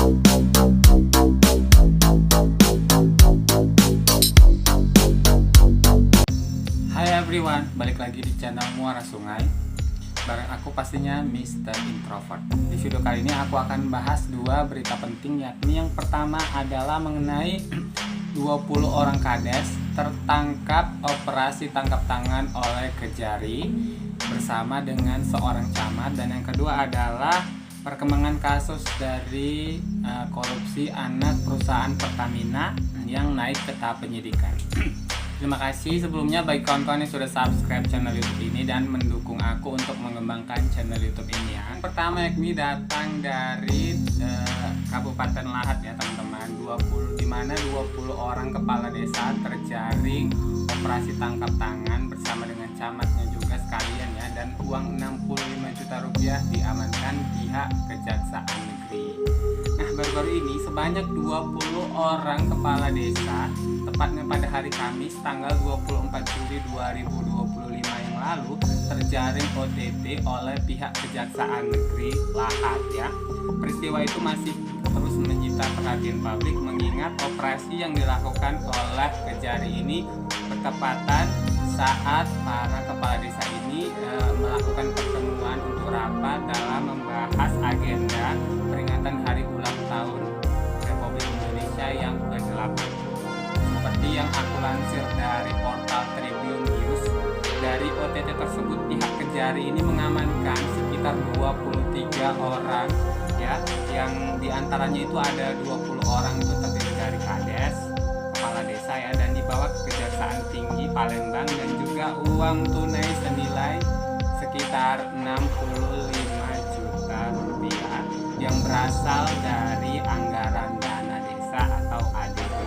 Hai everyone, balik lagi di channel Muara Sungai. Bareng aku pastinya Mr. Introvert. Di video kali ini aku akan bahas dua berita penting, yakni yang pertama adalah mengenai 20 orang kades tertangkap operasi tangkap tangan oleh Kejari bersama dengan seorang camat, dan yang kedua adalah perkembangan kasus dari korupsi anak perusahaan Pertamina yang naik ke tahap penyidikan. Terima kasih sebelumnya bagi kawan-kawan yang sudah subscribe channel YouTube ini dan mendukung aku untuk mengembangkan channel YouTube ini ya. Yang pertama yakni datang dari Kabupaten Lahat ya teman-teman, di mana 20 orang kepala desa terjaring operasi tangkap tangan bersama dengan camatnya juga sekalian ya, dan uang 65 juta rupiah diamankan pihak Kejaksaan Negeri. Nah, baru-baru ini sebanyak 20 orang kepala desa, tepatnya pada hari Kamis tanggal 24 Juli 2025 yang lalu, terjaring OTT oleh pihak Kejaksaan Negeri Lahat ya. Peristiwa itu masih terus menyita perhatian publik mengingat operasi yang dilakukan oleh Kejari ini bertepatan saat para kepala desa ini melakukan pertemuan untuk rapat dalam membahas agenda peringatan hari ulang tahun Republik Indonesia yang ke-80. Seperti yang aku lansir dari portal Tribun News, dari OTT tersebut pihak Kejari ini mengamankan sekitar 23 orang ya, yang diantaranya itu ada 20 orang itu terdiri dari kades, kepala desa ya, dan dibawa ke Kejaksaan Tinggi Palembang, dan juga uang tunai senilai sekitar 65 juta rupiah yang berasal dari anggaran dana desa atau ADD.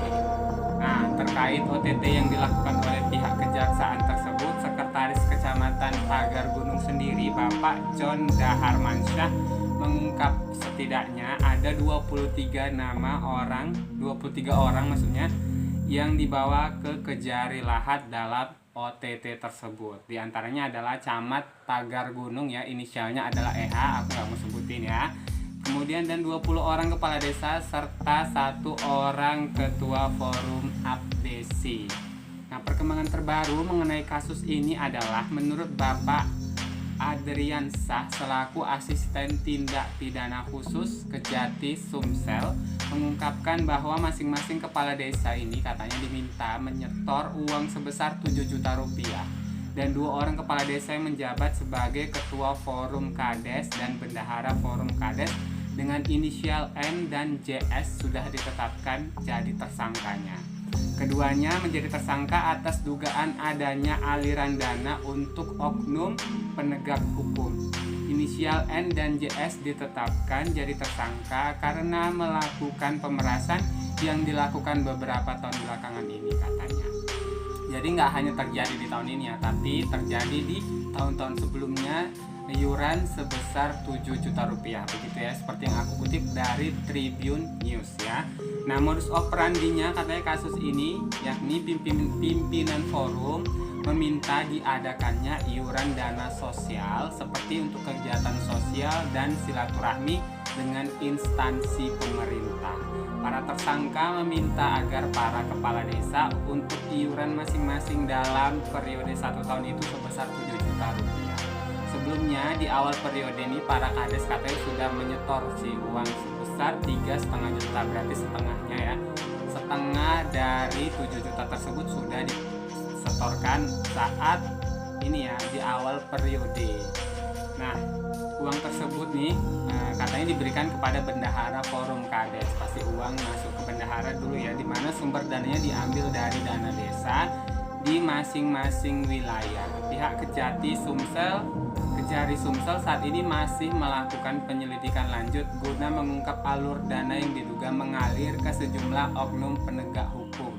Nah, terkait OTT yang dilakukan oleh pihak kejaksaan tersebut, Sekretaris Kecamatan Pagar Gunung sendiri, Bapak John Daharmansyah, mengungkap setidaknya ada 23 orang maksudnya yang dibawa ke Kejari Lahat dalam OTT tersebut. Di antaranya adalah Camat Pagar Gunung ya, inisialnya adalah EH, aku nggak mau sebutin ya. Kemudian dan 20 orang kepala desa serta 1 orang ketua forum APDESI. Nah, perkembangan terbaru mengenai kasus ini adalah menurut Bapak Adrian Sah selaku Asisten Tindak Pidana Khusus Kejati Sumsel mengungkapkan bahwa masing-masing kepala desa ini katanya diminta menyetor uang sebesar 7 juta rupiah, dan 2 orang kepala desa yang menjabat sebagai Ketua Forum Kades dan Bendahara Forum Kades dengan inisial N dan JS sudah ditetapkan jadi tersangkanya. Keduanya menjadi tersangka atas dugaan adanya aliran dana untuk oknum penegak hukum. Inisial N dan JS ditetapkan jadi tersangka karena melakukan pemerasan yang dilakukan beberapa tahun belakangan ini katanya. Jadi nggak hanya terjadi di tahun ini ya, tapi terjadi di tahun-tahun sebelumnya, iuran sebesar 7 juta rupiah begitu ya, seperti yang aku kutip dari Tribun News ya. Nah, modus operandinya katanya kasus ini yakni pimpinan forum meminta diadakannya iuran dana sosial seperti untuk kegiatan sosial dan silaturahmi dengan instansi pemerintah. Para tersangka meminta agar para kepala desa untuk iuran masing-masing dalam periode 1 tahun itu sebesar 7 juta rupiah. Sebelumnya di awal periode ini para kades katanya sudah menyetor si uang sebesar 3,5 juta, berarti setengahnya ya. Setengah dari 7 juta tersebut sudah disetorkan saat ini ya, di awal periode. Nah, uang tersebut nih katanya diberikan kepada Bendahara Forum Kades. Pasti uang masuk ke bendahara dulu ya, dimana sumber dananya diambil dari dana desa di masing-masing wilayah. Pihak Kejari Sumsel saat ini masih melakukan penyelidikan lanjut guna mengungkap alur dana yang diduga mengalir ke sejumlah oknum penegak hukum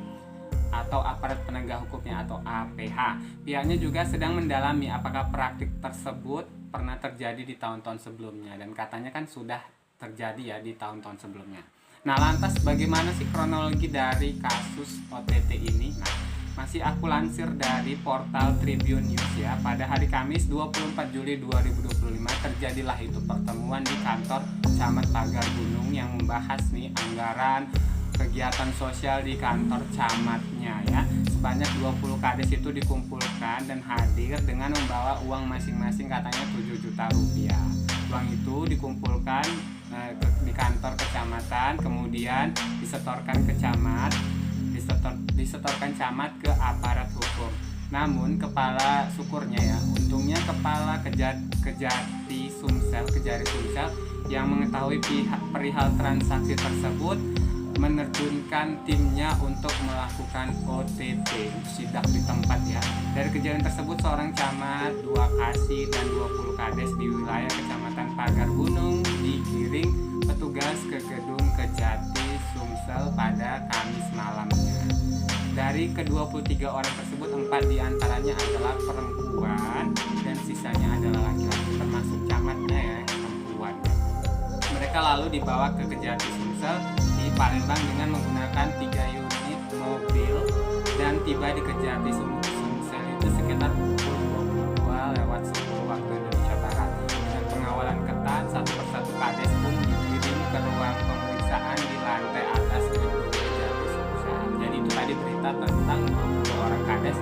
atau aparat penegak hukumnya atau APH. Pihaknya juga sedang mendalami apakah praktik tersebut pernah terjadi di tahun-tahun sebelumnya, dan katanya kan sudah terjadi ya di tahun-tahun sebelumnya. Nah, lantas bagaimana sih kronologi dari kasus OTT ini? Nah, masih aku lansir dari portal Tribun News ya. Pada hari Kamis 24 Juli 2025 terjadilah itu pertemuan di kantor Camat Pagar Gunung yang membahas nih anggaran kegiatan sosial di kantor camatnya ya. Sebanyak 20 kades itu dikumpulkan dan hadir dengan membawa uang masing-masing, katanya 7 juta rupiah. Uang itu dikumpulkan di kantor kecamatan, kemudian disetorkan ke camat, disetorkan camat ke aparat hukum. Namun kepala syukurnya ya, untungnya kepala Kejari Sumsel yang mengetahui perihal transaksi tersebut menerjunkan timnya untuk melakukan OTT, sidak di tempat ya. Dari kejadian tersebut, seorang camat, 2 kasih dan 20 kades di wilayah Kecamatan Pagar Gunung digiring petugas ke gedung Kejati Sumsel pada Kamis malamnya. Dari ke-23 orang tersebut, 4 diantaranya adalah perempuan dan sisanya adalah laki-laki, termasuk camatnya ya, perempuan. Mereka lalu dibawa ke Kejati Sumsel di Palembang dengan menggunakan 3 unit mobil dan tiba di Kejati Sumsel itu sekitar pukul 22:10 waktu Indonesia Barat. Dengan pengawalan ketat, satu persatu kades pun dikirim ke ruang pemeriksaan di lantai atas gedung Kejati Sumsel. Jadi itu tadi berita tentang 20 orang kades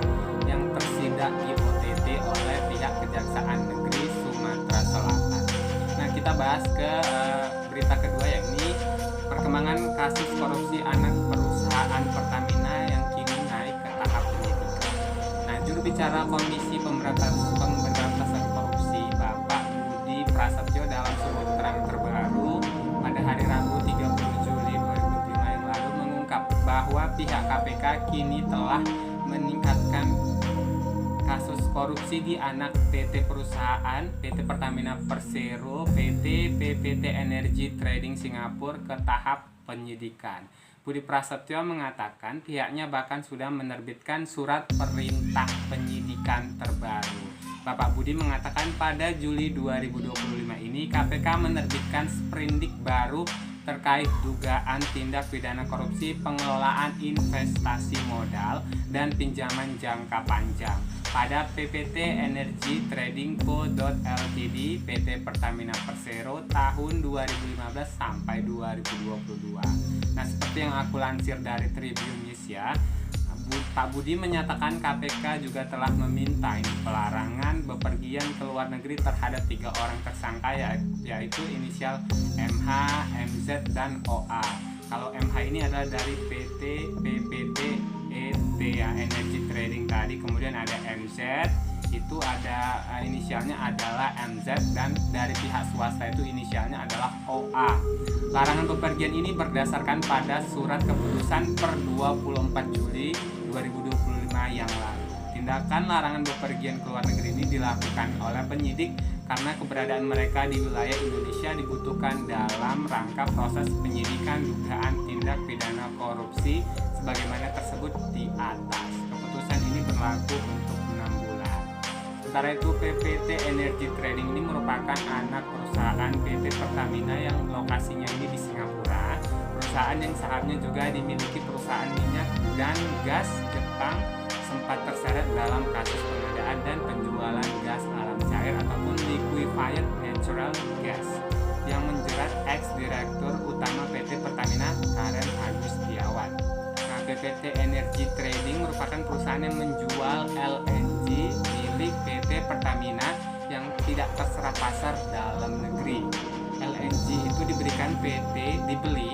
yang tersidak di OTT oleh pihak Kejaksaan Negeri Sumatera Selatan. Nah, kita bahas ke berita kedua, yakni perkembangan kasus korupsi anak perusahaan Pertamina yang kini naik ke tahap penyidikan. Nah, juru bicara Komisi Pemberantasan Korupsi Bapak Budi Prasetyo dalam surat keterangan terbaru pada hari Rabu 30 Juli 2025 yang lalu mengungkap bahwa pihak KPK kini telah meningkatkan kasus korupsi di anak PT perusahaan PT Pertamina Persero, PT PPT Energy Trading Singapura ke tahap penyidikan. Budi Prasetyo mengatakan pihaknya bahkan sudah menerbitkan surat perintah penyidikan terbaru. Bapak Budi mengatakan pada Juli 2025 ini KPK menerbitkan sprindik baru terkait dugaan tindak pidana korupsi pengelolaan investasi modal dan pinjaman jangka panjang pada PPT Energy Trading Co. Ltd PT Pertamina Persero tahun 2015 sampai 2022. Nah, seperti yang aku lansir dari Tribun News ya, Pak Budi menyatakan KPK juga telah meminta pelarangan bepergian ke luar negeri terhadap 3 orang tersangka yaitu inisial MH, MZ, dan OA. Kalau MH ini adalah dari PT PPT ET ya, Energy Trading tadi, kemudian ada MZ itu ada inisialnya adalah MZ, dan dari pihak swasta itu inisialnya adalah OA. Larangan bepergian ini berdasarkan pada surat keputusan per 24 Juli 2025 yang lalu. Tindakan larangan bepergian ke luar negeri ini dilakukan oleh penyidik karena keberadaan mereka di wilayah Indonesia dibutuhkan dalam rangka proses penyidikan dugaan tindak pidana korupsi sebagaimana tersebut di atas. Keputusan ini berlaku untuk 6 bulan. Sementara itu, PPT Energy Trading ini merupakan anak perusahaan PT Pertamina yang lokasinya ini di Singapura. Perusahaan yang sahamnya juga dimiliki perusahaan minyak dan gas Jepang sempat terseret dalam kasus pengadaan dan penjualan gas alam cair ataupun liquefied natural gas yang menjerat ex-direktur utama PT Pertamina Karen Agustiawan. Nah, PPT Energy Trading merupakan perusahaan yang menjual LNG milik PT Pertamina yang tidak terserap pasar dalam negeri. LNG itu dibeli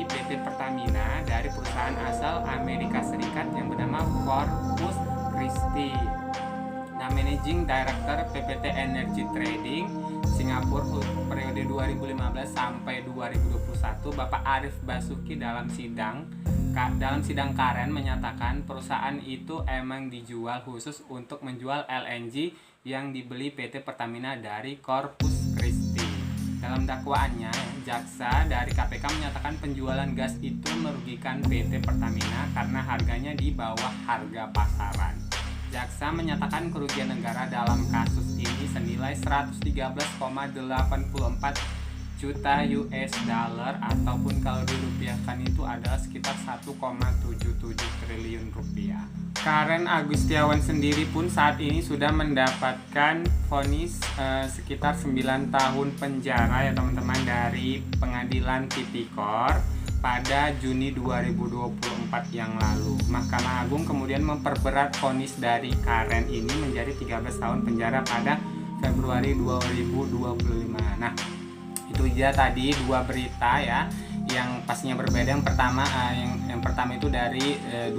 PT Pertamina dari perusahaan asal Amerika Serikat yang bernama Corpus Christi. Nah, Managing Director PPT Energy Trading Singapura periode 2015 sampai 2021, Bapak Arif Basuki dalam sidang Karen menyatakan perusahaan itu emang dijual khusus untuk menjual LNG yang dibeli PT Pertamina dari Corpus Christi. Dalam dakwaannya, jaksa dari KPK menyatakan penjualan gas itu merugikan PT Pertamina karena harganya di bawah harga pasaran. Jaksa menyatakan kerugian negara dalam kasus ini senilai 113,84 juta US dollar, ataupun kalau dirupiahkan itu adalah sekitar 1,77 triliun rupiah. Karen Agustiawan sendiri pun saat ini sudah mendapatkan vonis sekitar 9 tahun penjara ya teman-teman dari Pengadilan Tipikor pada Juni 2024 yang lalu. Mahkamah Agung kemudian memperberat vonis dari Karen ini menjadi 13 tahun penjara pada Februari 2025. Nah, itu dia tadi dua berita ya yang pastinya berbeda. Yang pertama yang pertama itu dari 20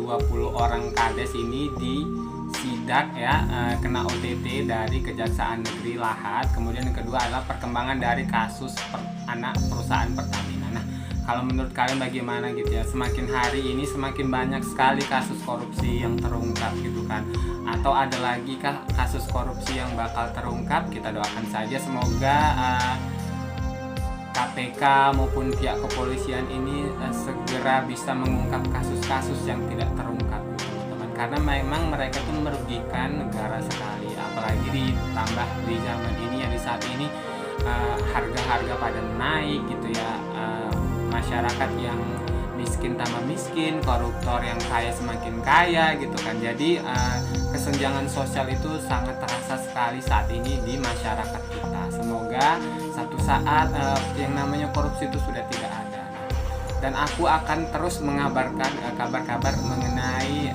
orang kades ini di sidak ya, kena OTT dari Kejaksaan Negeri Lahat. Kemudian yang kedua adalah perkembangan dari kasus anak perusahaan Pertamina. Nah, kalau menurut kalian bagaimana gitu ya, semakin hari ini semakin banyak sekali kasus korupsi yang terungkap gitu kan, atau ada lagi kah kasus korupsi yang bakal terungkap? Kita doakan saja semoga KPK maupun pihak kepolisian ini segera bisa mengungkap kasus-kasus yang tidak terungkap teman-teman, karena memang mereka tuh merugikan negara sekali, apalagi ditambah di zaman ini ya, di saat ini harga-harga pada naik gitu ya, masyarakat yang miskin tambah miskin, koruptor yang kaya semakin kaya gitu kan. Jadi kesenjangan sosial itu sangat terasa sekali saat ini di masyarakat kita. Semoga satu saat yang namanya korupsi itu sudah tidak ada. Dan aku akan terus mengabarkan kabar-kabar mengenai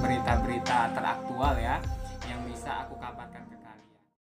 berita-berita teraktual ya yang bisa aku kabarkan.